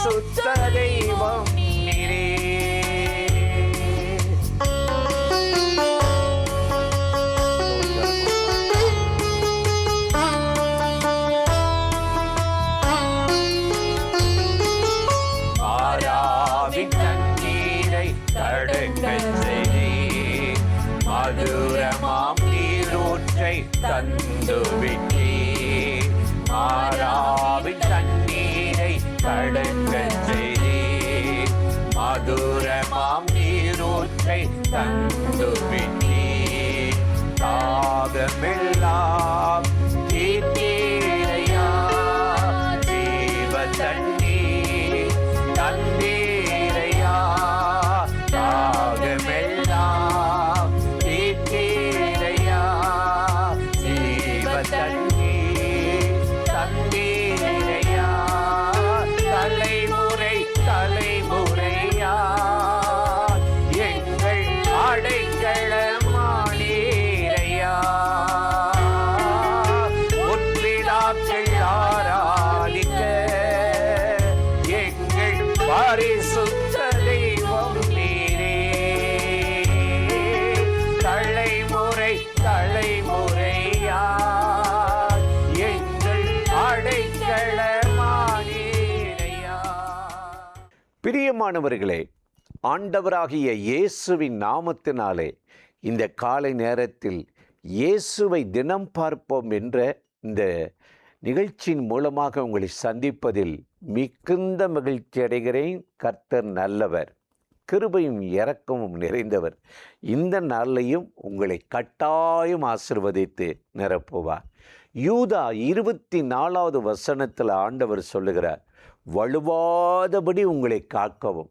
பரிசுத்த தெய்வம் நீரே. மாறாவின் தண்ணீரை தடுக்கச் செய்தீர், மதுரமாம் நீரூற்றை தந்து விட்டீர். மாறாவின் தண்ணீரை தடுக்கச் செய்தீர், மதுரமாம் நீரூற்றை தந்து விட்டீர். தாகமெல்லாம் தீர்த்தீரையா, ஜீவ தண்ணீர் தந்தீரையா. தாகமெல்லாம் தீர்த்தீரையா, ஜீவ தண்ணீர் தந்தீரையா. தலைமுறை தலைமுறையா எங்கள் அடைக்கலமானீரையா. முற்றிலாக்கள் ஆராதிக்க எங்கள் பரிசுத்த தெய்வம் நீரே. தலைமுறை தலைமுறையா எங்கள் அடைக்கலமானீரையா. பிரியமானவர்களே, ஆண்டவராகிய இயேசுவின் நாமத்தினாலே இந்த காலை நேரத்தில் இயேசுவை தினம் பார்ப்போம் என்ற இந்த நிகழ்ச்சியின் மூலமாக உங்களை சந்திப்பதில் மிகுந்த மகிழ்ச்சி அடைகிறேன். கர்த்தர் நல்லவர், கிருபையும் இரக்கமும் நிறைந்தவர். இந்த நாளையும் உங்களை கட்டாயம் ஆசீர்வதித்து நிரப்புவார். யூதா 24வது வசனத்தில் ஆண்டவர் சொல்லுகிறார், வலுவாதபடி உங்களை காக்கவும்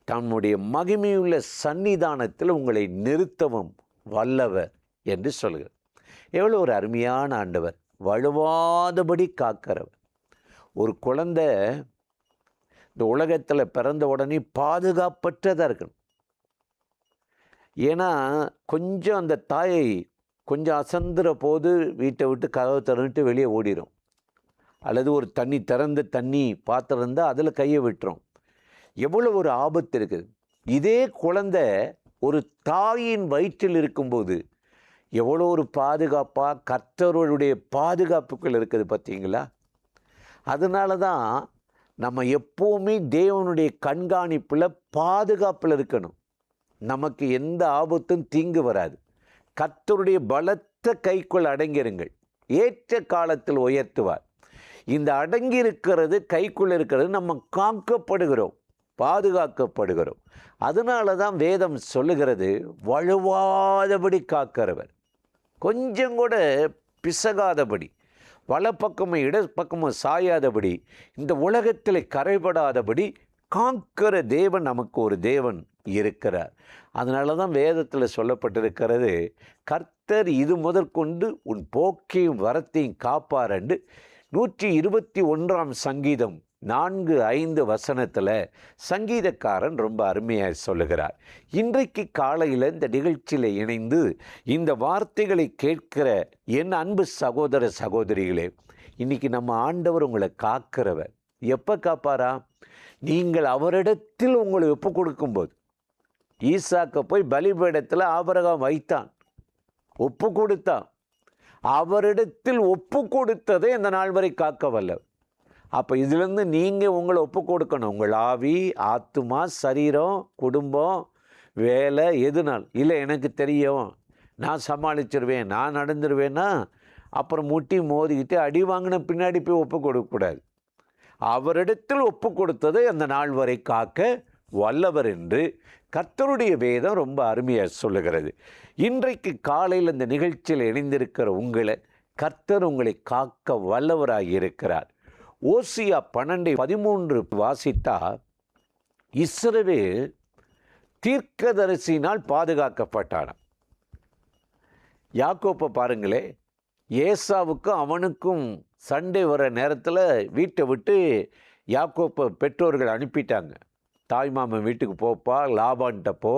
தன்னுடைய மகிமையுள்ள சன்னிதானத்தில் உங்களை நிறுத்தவும் வல்லவர் என்று சொல்கிறார். எவ்வளோ ஒரு அருமையான ஆண்டவர், வலுவாதபடி காக்கிறவர். ஒரு குழந்தை இந்த உலகத்தில் பிறந்த உடனே பாதுகாப்பற்றதாக இருக்கணும். ஏன்னா கொஞ்சம் அந்த தாயை கொஞ்சம் அசந்துற போது வீட்டை விட்டு கதவை திறந்துட்டு வெளியே ஓடிடும், அல்லது ஒரு திறந்த தண்ணி பாத்திரம் இருந்தால் அதில் கையை விட்டுரும். எவ்வளோ ஒரு ஆபத்து இருக்குது. இதே குழந்தை ஒரு தாயின் வயிற்றில் இருக்கும்போது எவ்வளோ ஒரு பாதுகாப்பாக கர்த்தருடைய பாதுகாப்புகள் இருக்குது பார்த்தீங்களா? அதனால தான் நம்ம எப்போவுமே தேவனுடைய கண்காணிப்பில் பாதுகாப்பில் இருக்கணும். நமக்கு எந்த ஆபத்தும் தீங்கு வராது. கர்த்தருடைய பலத்த கைக்குள் அடங்கிருங்கள், ஏற்ற காலத்தில் உயர்த்துவார். இந்த அடங்கி இருக்கிறது, கைக்குள் இருக்கிறது, நம்ம காக்கப்படுகிறோம், பாதுகாக்கப்படுகிறோம். அதனால தான் வேதம் சொல்லுகிறது, வலுவாதபடி காக்கிறவர், கொஞ்சம் கூட பிசகாதபடி, வலப்பக்கமும் இடப்பக்கமும் சாயாதபடி, இந்த உலகத்தில் கரைபடாதபடி காக்கிற தேவன் நமக்கு ஒரு தேவன் இருக்கிறார். அதனால தான் வேதத்தில் சொல்லப்பட்டிருக்கிறது, கர்த்தர் இது முதற்கொண்டு உன் போக்கையும் வரத்தையும் காப்பார் என்று 121ஆம் சங்கீதம் 4-5 வசனத்தில் சங்கீதக்காரன் ரொம்ப அருமையாக சொல்லுகிறார். இன்றைக்கு காலையில் இந்த நிகழ்ச்சியில் இணைந்து இந்த வார்த்தைகளை கேட்கிற என் அன்பு சகோதர சகோதரிகளே, இன்றைக்கி நம்ம ஆண்டவர் உங்களை காக்கிறவர். எப்போ காப்பாரா? நீங்கள் அவரிடத்தில் உங்களை ஒப்பு கொடுக்கும்போது. ஈசாக்கை போய் பலிபீடத்தில் ஆபிரகாம் வைத்தான், ஒப்பு கொடுத்தான். அவரிடத்தில் ஒப்பு கொடுத்ததை இந்த நாள் வரை காக்க வல்லவர். அப்போ இதிலேருந்து நீங்கள் உங்களை ஒப்பு கொடுக்கணும். உங்கள் ஆவி, ஆத்துமா, சரீரம், குடும்பம், வேலை, எதுனால் இல்லை எனக்கு தெரியும், நான் சமாளிச்சிருவேன், நான் நடந்துருவேன்னா அப்புறம் முட்டி மோதிக்கிட்டு அடி வாங்கின பின்னாடி போய் ஒப்பு கொடுக்கக்கூடாது. அவரிடத்தில் ஒப்பு கொடுத்ததை அந்த நாள் வரை காக்க வல்லவர் என்று கர்த்தருடைய வேதம் ரொம்ப அருமையாக சொல்லுகிறது. இன்றைக்கு காலையில் இந்த நிகழ்ச்சியில் இணைந்திருக்கிற உங்களை கர்த்தர் உங்களை காக்க வல்லவராக இருக்கிறார். ஓசியா 12:13 வாசித்தா, இஸ்ரவேல் தீர்க்கதரிசியினால் பாதுகாக்கப்பட்டானாம். யாக்கோப்பை பாருங்களே, ஏசாவுக்கும் அவனுக்கும் சண்டை வர நேரத்தில் வீட்டை விட்டு யாக்கோப்பை பெற்றோர்கள் அனுப்பிட்டாங்க. தாய்மாமன் வீட்டுக்கு போப்பா, லாபான்கிட்ட போ,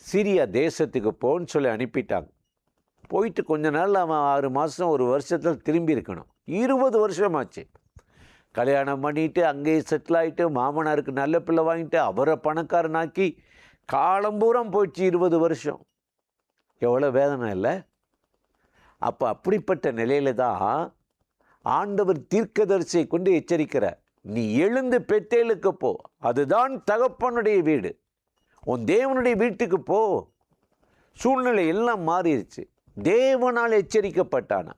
சிரியா தேசத்துக்கு போன்னு சொல்லி அனுப்பிட்டாங்க. போயிட்டு கொஞ்ச நாள் அவன் 6 மாதம் 1 வருஷத்தில் திரும்பி இருக்கணும். 20 வருஷமாச்சு. கல்யாணம் பண்ணிட்டு அங்கேயே செட்டில் ஆகிட்டு மாமனாருக்கு நல்ல பிள்ளை வாங்கிட்டு அவரை பணக்காரனாக்கி காலம்பூரம் போயிடுச்சு 20 வருஷம். எவ்வளோ வேதனை இல்லை? அப்போ அப்படிப்பட்ட நிலையில தான் ஆண்டவர் தீர்க்கதரிசியை கொண்டு எச்சரிக்கிறார். நீ எழுந்து பெத்தேலுக்கு போ, அதுதான் தகப்பனுடைய வீடு, உன் தேவனுடைய வீட்டுக்கு போ. சூழ்நிலை எல்லாம் மாறிடுச்சு. தேவனால் எச்சரிக்கப்பட்டானா.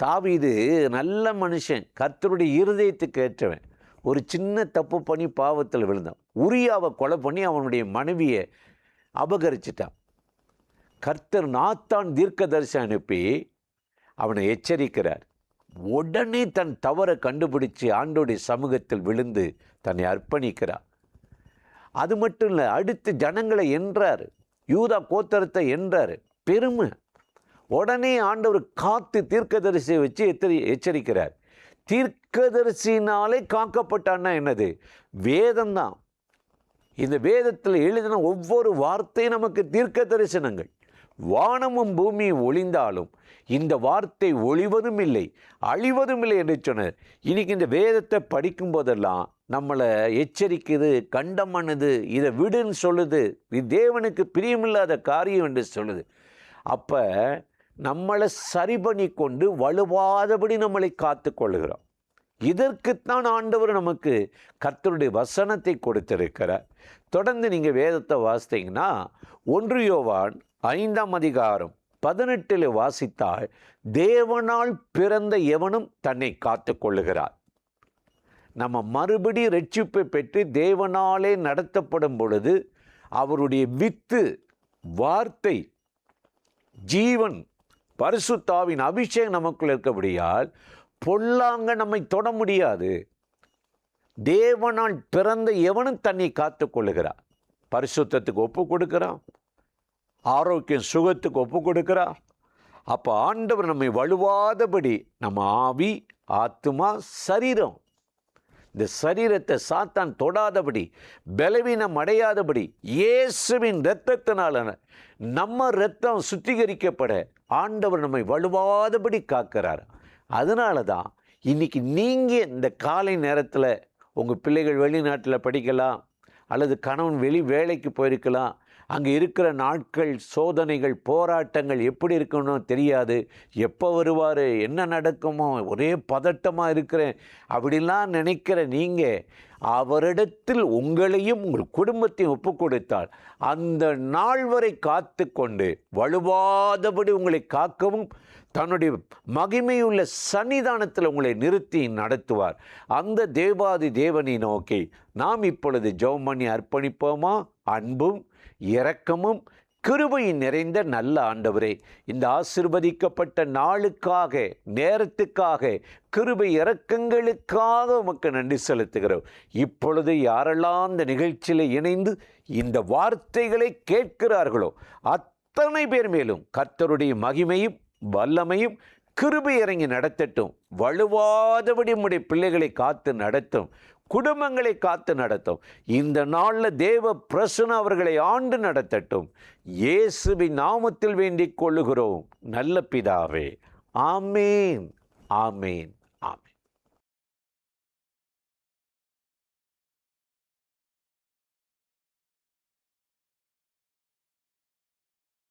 தாவீது நல்ல மனுஷன், கர்த்தருடைய இருதயத்துக்கு ஏற்றவன். ஒரு சின்ன தப்பு பண்ணி பாவத்தில் விழுந்தான். உரியாவை கொலை பண்ணி அவனுடைய மனைவியை அபகரிச்சிட்டான். கர்த்தர் நாத்தான் தீர்க்கதரிசி அனுப்பி அவனை எச்சரிக்கிறார். உடனே தன் தவறை கண்டுபிடிச்சு ஆண்டோடைய சமூகத்தில் விழுந்து தன்னை அர்ப்பணிக்கிறார். அது மட்டும் இல்லை, அடுத்து ஜனங்களை என்றார், யூதா கோத்திரத்தை என்றார். பெருமை. உடனே ஆண்டவர் காத்து தீர்க்கதரிசியை வச்சு எச்சரிக்கிறார். தீர்க்கதரிசினாலே காக்கப்பட்டான்னா என்னது? வேதம்தான். இந்த வேதத்தில் எழுதின ஒவ்வொரு வார்த்தையும் நமக்கு தீர்க்க தரிசனங்கள். வானமும் பூமியும் ஒளிந்தாலும் இந்த வார்த்தை ஒளிவதும் இல்லை அழிவதும் இல்லை என்று சொன்னார். இன்னைக்கு இந்த வேதத்தை படிக்கும் போதெல்லாம் நம்மளை எச்சரிக்குது, கண்டம் பண்ணுது, இதை விடுன்னு சொல்லுது, இது தேவனுக்கு பிரியமில்லாத காரியம் என்று சொல்லுது. அப்போ நம்மளை சரி பண்ணி கொண்டு வலுவாதபடி நம்மளை காத்து கொள்கிறோம். இதற்குத்தான் ஆண்டவர் நமக்கு கர்த்தருடைய வசனத்தை கொடுத்திருக்கிறார். தொடர்ந்து நீங்கள் வேதத்தை வாசித்தீங்கன்னா 1 யோவான் 5ஆம் அதிகாரம் 18 வாசித்தால், தேவனால் பிறந்த எவனும் தன்னை காத்து கொள்ளுகிறார். நம்ம மறுபடி ரட்சிப்பை பெற்று தேவனாலே நடத்தப்படும் பொழுது அவருடைய வித்து, வார்த்தை, ஜீவன், பரிசுத்த ஆவியின் அபிஷேகம் நமக்குள் இருக்கபடியால் பொல்லாங்க நம்மை தொட முடியாது. தேவனால் பிறந்த எவனும் தன்னை காத்து கொள்ளுகிறார். பரிசுத்தத்துக்கு ஒப்பு கொடுக்கிறான், ஆரோக்கியம் சுகத்துக்கு ஒப்பு கொடுக்கிறார். அப்போ ஆண்டவர் நம்மை வலுவாதபடி நம்ம ஆவி, ஆத்துமா, சரீரம், இந்த சரீரத்தை சாத்தான் தொடாதபடி, பலவீனம் அடையாதபடி இயேசுவின் இரத்தத்தினால நம்ம இரத்தம் சுத்திகரிக்கப்பட ஆண்டவர் நம்மை வலுவாதபடி காக்கிறார். அதனால தான் இன்றைக்கி நீங்கள் இந்த காலை நேரத்தில் உங்கள் பிள்ளைகள் வெளிநாட்டில் படிக்கலாம், அல்லது கணவன் வேலைக்கு போயிருக்கலாம். அங்கே இருக்கிற நாட்கள், சோதனைகள், போராட்டங்கள் எப்படி இருக்கணும் தெரியாது. எப்போ வருவார், என்ன நடக்குமோ, ஒரே பதட்டமாக இருக்கிறேன் அப்படிலாம் நினைக்கிற நீங்கள் அவரிடத்தில் உங்களையும் உங்கள் குடும்பத்தையும் ஒப்பு கொடுத்தால் அந்த நாள் வரை காத்து கொண்டு வலுவாதபடி உங்களை காக்கவும் தன்னுடைய மகிமையுள்ள சன்னிதானத்தில் உங்களை நிறுத்தி நடத்துவார். அந்த தேவாதி தேவனை நோக்கி நாம் இப்பொழுது ஜெபம் பண்ணி அர்ப்பணிப்போமா? அன்பும் இரக்கமும் கிருபையின் நிறைந்த நல்ல ஆண்டவரே, இந்த ஆசீர்வதிக்கப்பட்ட நாளுக்காக, நேரத்துக்காக, கிருபை இரக்கங்களுக்காக உமக்கு நன்றி செலுத்துகிறோம். இப்பொழுது யாரெல்லாம் இந்த நிகழ்ச்சியில் இணைந்து இந்த வார்த்தைகளை கேட்கிறார்களோ அத்தனை பேர் மேலும் கர்த்தருடைய மகிமையும் வல்லமையும் கிருபை இறங்கி நடத்தட்டும். வலுவாதபடி உம்முடைய பிள்ளைகளை காத்து நடத்தும், குடும்பங்களை காத்து நடத்தும். இந்த நாளில் தேவ பிரசன்னம் அவர்களை ஆண்டு நடத்தட்டும். இயேசுவின் நாமத்தில் வேண்டிக் கொள்ளுகிறோம் நல்ல பிதாவே. ஆமேன், ஆமேன்.